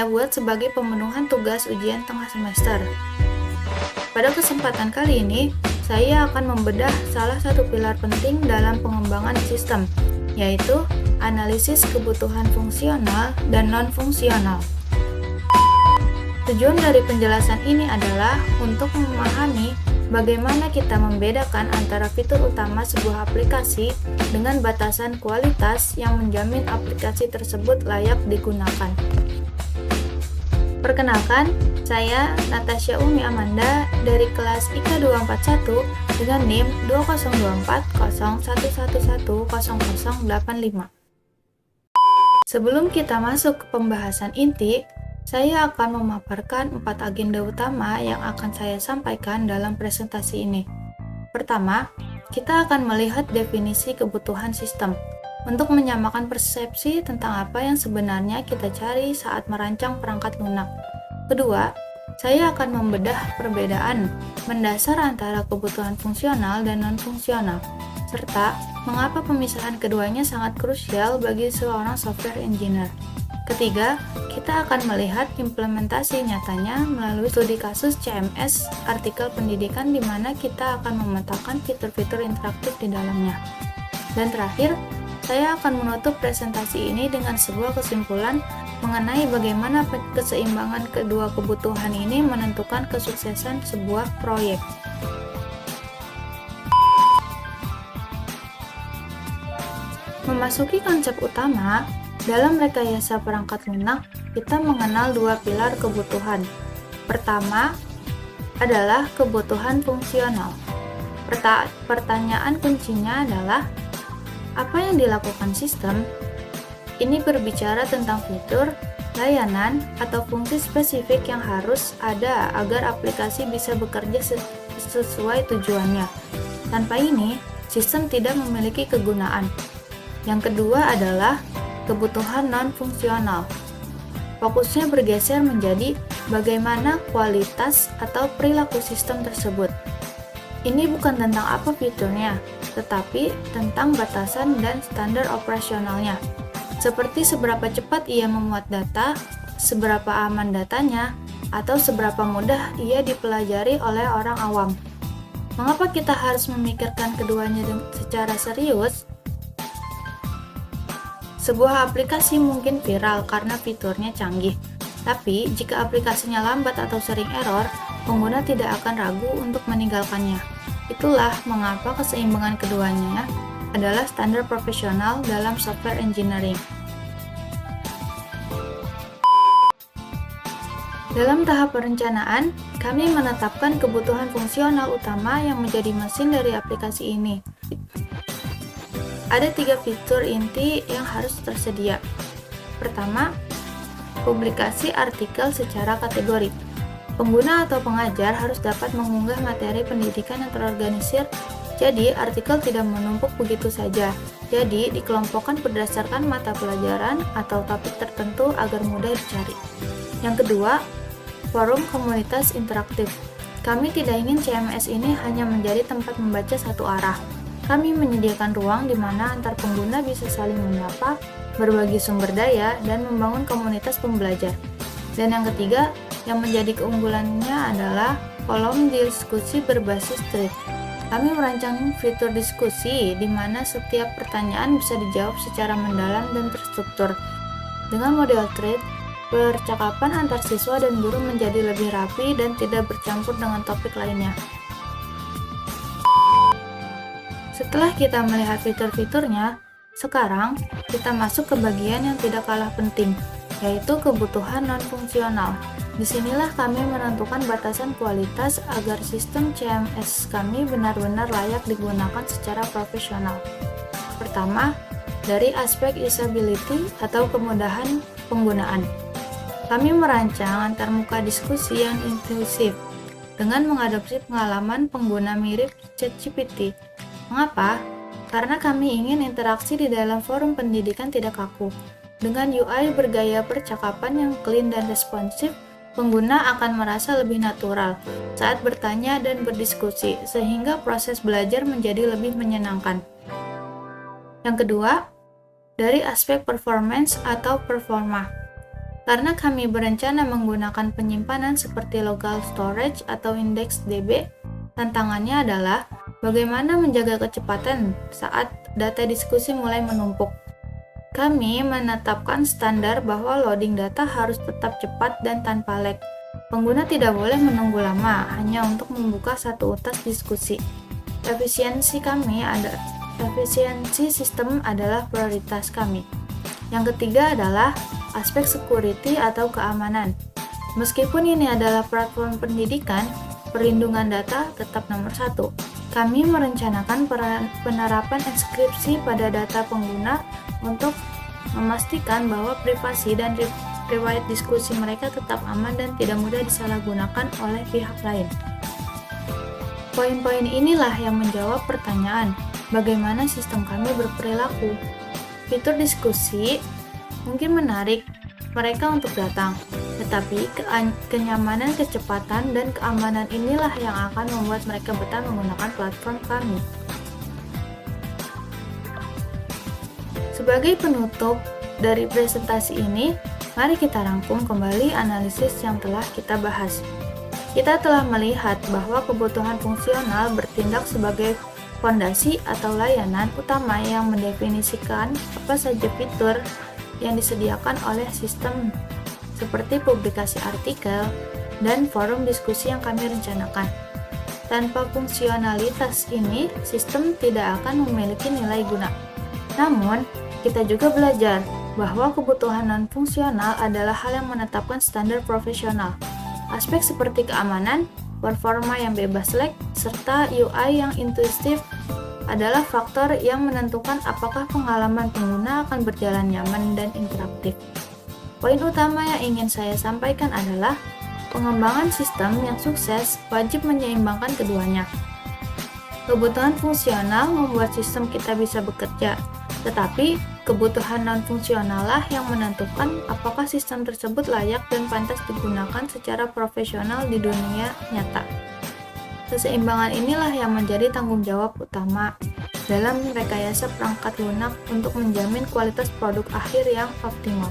saya buat sebagai pemenuhan tugas ujian tengah semester. Pada kesempatan kali ini, saya akan membedah salah satu pilar penting dalam pengembangan sistem, yaitu analisis kebutuhan fungsional dan non-fungsional. Tujuan dari penjelasan ini adalah untuk memahami bagaimana kita membedakan antara fitur utama sebuah aplikasi dengan batasan kualitas yang menjamin aplikasi tersebut layak digunakan. Perkenalkan, saya Natasha Umi Amanda dari kelas IKA 241 dengan NIM 202401110085. Sebelum kita masuk ke pembahasan inti, saya akan memaparkan 4 agenda utama yang akan saya sampaikan dalam presentasi ini. Pertama, kita akan melihat definisi kebutuhan sistem untuk menyamakan persepsi tentang apa yang sebenarnya kita cari saat merancang perangkat lunak. Kedua, saya akan membedah perbedaan mendasar antara kebutuhan fungsional dan non-fungsional, serta mengapa pemisahan keduanya sangat krusial bagi seorang software engineer. Ketiga, kita akan melihat implementasi nyatanya melalui studi kasus CMS artikel pendidikan di mana kita akan memetakan fitur-fitur interaktif di dalamnya. Dan terakhir, saya akan menutup presentasi ini dengan sebuah kesimpulan mengenai bagaimana keseimbangan kedua kebutuhan ini menentukan kesuksesan sebuah proyek. Memasuki konsep utama, dalam rekayasa perangkat lunak, kita mengenal 2 pilar kebutuhan. Pertama adalah kebutuhan fungsional. Pertanyaan kuncinya adalah, apa yang dilakukan sistem? Ini berbicara tentang fitur, layanan, atau fungsi spesifik yang harus ada agar aplikasi bisa bekerja sesuai tujuannya. Tanpa ini, sistem tidak memiliki kegunaan. Yang kedua adalah kebutuhan non-fungsional. Fokusnya bergeser menjadi bagaimana kualitas atau perilaku sistem tersebut. Ini bukan tentang apa fiturnya, tetapi tentang batasan dan standar operasionalnya. Seperti seberapa cepat ia memuat data, seberapa aman datanya, atau seberapa mudah ia dipelajari oleh orang awam. Mengapa kita harus memikirkan keduanya secara serius? Sebuah aplikasi mungkin viral karena fiturnya canggih, tapi jika aplikasinya lambat atau sering error, pengguna tidak akan ragu untuk meninggalkannya. Itulah mengapa keseimbangan keduanya adalah standar profesional dalam software engineering. Dalam tahap perencanaan, kami menetapkan kebutuhan fungsional utama yang menjadi mesin dari aplikasi ini. Ada 3 fitur inti yang harus tersedia. Pertama, publikasi artikel secara kategori. Pengguna atau pengajar harus dapat mengunggah materi pendidikan yang terorganisir, jadi artikel tidak menumpuk begitu saja. Jadi, dikelompokkan berdasarkan mata pelajaran atau topik tertentu agar mudah dicari. Yang kedua, forum komunitas interaktif. Kami tidak ingin CMS ini hanya menjadi tempat membaca satu arah. Kami menyediakan ruang di mana antar pengguna bisa saling menyapa, berbagi sumber daya, dan membangun komunitas pembelajar. Dan yang ketiga, yang menjadi keunggulannya adalah kolom diskusi berbasis thread. Kami merancang fitur diskusi di mana setiap pertanyaan bisa dijawab secara mendalam dan terstruktur. Dengan model thread, percakapan antar siswa dan guru menjadi lebih rapi dan tidak bercampur dengan topik lainnya. Setelah kita melihat fitur-fiturnya, sekarang kita masuk ke bagian yang tidak kalah penting, yaitu kebutuhan non-fungsional. Disinilah kami menentukan batasan kualitas agar sistem CMS kami benar-benar layak digunakan secara profesional. Pertama, dari aspek usability atau kemudahan penggunaan. Kami merancang antarmuka diskusi yang inklusif dengan mengadopsi pengalaman pengguna mirip ChatGPT. Mengapa? Karena kami ingin interaksi di dalam forum pendidikan tidak kaku. Dengan UI bergaya percakapan yang clean dan responsif, pengguna akan merasa lebih natural saat bertanya dan berdiskusi, sehingga proses belajar menjadi lebih menyenangkan. Yang kedua, dari aspek performance atau performa. Karena kami berencana menggunakan penyimpanan seperti local storage atau IndexedDB, tantangannya adalah bagaimana menjaga kecepatan saat data diskusi mulai menumpuk. Kami menetapkan standar bahwa loading data harus tetap cepat dan tanpa lag. Pengguna tidak boleh menunggu lama hanya untuk membuka satu utas diskusi. Efisiensi sistem adalah prioritas kami. Yang ketiga adalah aspek security atau keamanan. Meskipun ini adalah platform pendidikan, perlindungan data tetap nomor satu. Kami merencanakan penerapan enkripsi pada data pengguna untuk memastikan bahwa privasi dan riwayat diskusi mereka tetap aman dan tidak mudah disalahgunakan oleh pihak lain. Poin-poin inilah yang menjawab pertanyaan, bagaimana sistem kami berperilaku. Fitur diskusi mungkin menarik mereka untuk datang, tetapi kenyamanan, kecepatan, dan keamanan inilah yang akan membuat mereka betah menggunakan platform kami. Sebagai penutup dari presentasi ini, mari kita rangkum kembali analisis yang telah kita bahas. Kita telah melihat bahwa kebutuhan fungsional bertindak sebagai fondasi atau layanan utama yang mendefinisikan apa saja fitur yang disediakan oleh sistem, seperti publikasi artikel dan forum diskusi yang kami rencanakan. Tanpa fungsionalitas ini, sistem tidak akan memiliki nilai guna. Namun, kita juga belajar bahwa kebutuhan non-fungsional adalah hal yang menetapkan standar profesional. Aspek seperti keamanan, performa yang bebas lag, serta UI yang intuitif adalah faktor yang menentukan apakah pengalaman pengguna akan berjalan nyaman dan interaktif. Poin utama yang ingin saya sampaikan adalah pengembangan sistem yang sukses wajib menyeimbangkan keduanya. Kebutuhan fungsional membuat sistem kita bisa bekerja, tetapi kebutuhan non-fungsional lah yang menentukan apakah sistem tersebut layak dan pantas digunakan secara profesional di dunia nyata. Keseimbangan inilah yang menjadi tanggung jawab utama dalam rekayasa perangkat lunak untuk menjamin kualitas produk akhir yang optimal.